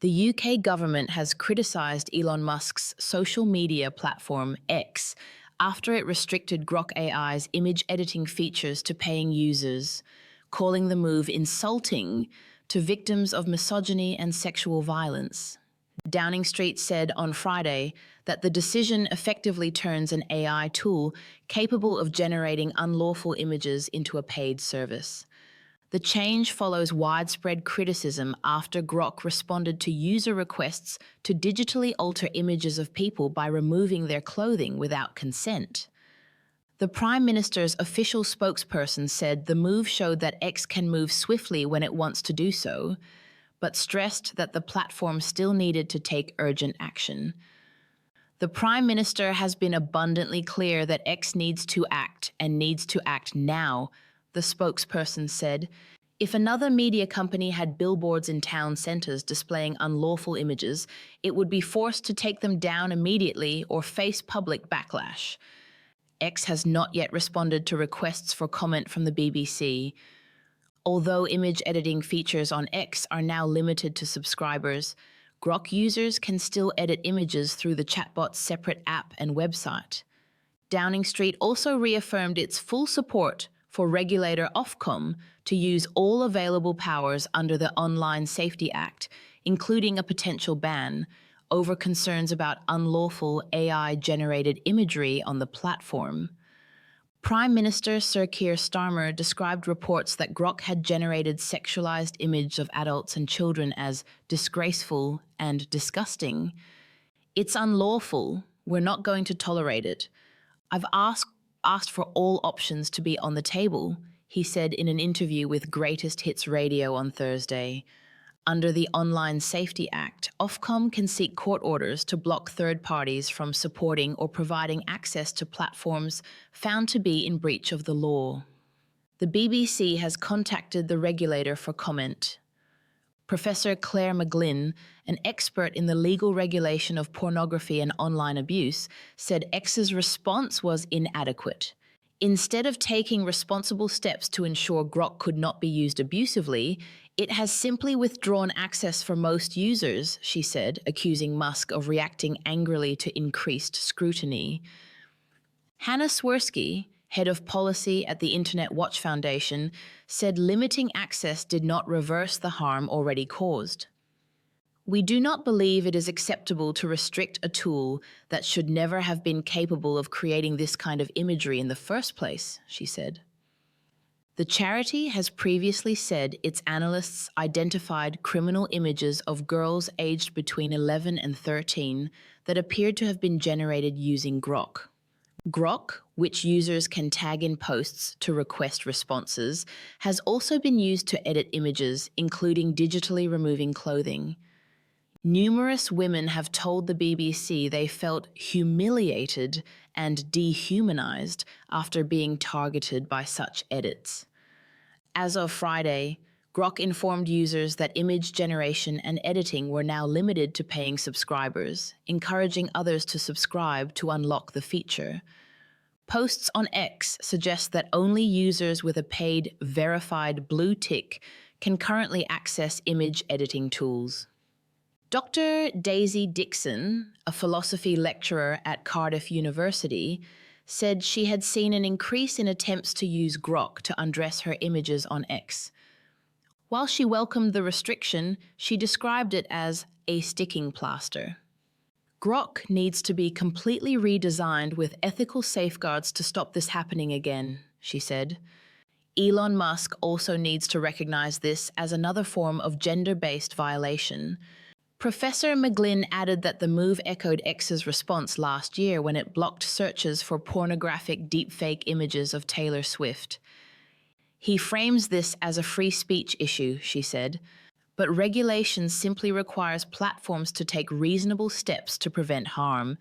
The UK government has criticised Elon Musk's social media platform X after it restricted Grok Ai's image editing features to paying users, calling the move insulting to victims of misogyny and sexual violence. Downing Street said on Friday that the decision effectively turns an AI tool capable of generating unlawful images into a paid service. The change follows widespread criticism after Grok responded to user requests to digitally alter images of people by removing their clothing without consent. The Prime Minister's official spokesperson said the move showed that X can move swiftly when it wants to do so, but stressed that the platform still needed to take urgent action. The Prime Minister has been abundantly clear that X needs to act and needs to act now, the spokesperson said. If another media company had billboards in town centres displaying unlawful images, it would be forced to take them down immediately or face public backlash. X has not yet responded to requests for comment from the BBC. Although image editing features on X are now limited to subscribers, Grok users can still edit images through the chatbot's separate app and website. Downing Street also reaffirmed its full support for regulator Ofcom to use all available powers under the Online Safety Act, including a potential ban, over concerns about unlawful AI-generated imagery on the platform. Prime Minister Sir Keir Starmer described reports that Grok had generated sexualized images of adults and children as disgraceful and disgusting. "It's unlawful. We're not going to tolerate it. I've asked for all options to be on the table," he said in an interview with Greatest Hits Radio on Thursday. Under the Online Safety Act, Ofcom can seek court orders to block third parties from supporting or providing access to platforms found to be in breach of the law. The BBC has contacted the regulator for comment. Professor Claire McGlynn, an expert in the legal regulation of pornography and online abuse, said X's response was inadequate. Instead of taking responsible steps to ensure Grok could not be used abusively, it has simply withdrawn access for most users, she said, accusing Musk of reacting angrily to increased scrutiny. Hannah Swirsky, head of policy at the Internet Watch Foundation, said limiting access did not reverse the harm already caused. "We do not believe it is acceptable to restrict a tool that should never have been capable of creating this kind of imagery in the first place," she said. The charity has previously said its analysts identified criminal images of girls aged between 11 and 13 that appeared to have been generated using Grok. Grok, which users can tag in posts to request responses, has also been used to edit images, including digitally removing clothing. Numerous women have told the BBC they felt humiliated and dehumanized after being targeted by such edits. As of Friday, Grok informed users that image generation and editing were now limited to paying subscribers, encouraging others to subscribe to unlock the feature. Posts on X suggest that only users with a paid, verified blue tick can currently access image editing tools. Dr. Daisy Dixon, a philosophy lecturer at Cardiff University, said she had seen an increase in attempts to use Grok to undress her images on X. While she welcomed the restriction, she described it as a sticking plaster. Grok needs to be completely redesigned with ethical safeguards to stop this happening again, she said. Elon Musk also needs to recognize this as another form of gender-based violation. Professor McGlynn added that the move echoed X's response last year when it blocked searches for pornographic deepfake images of Taylor Swift. He frames this as a free speech issue, she said, but regulation simply requires platforms to take reasonable steps to prevent harm.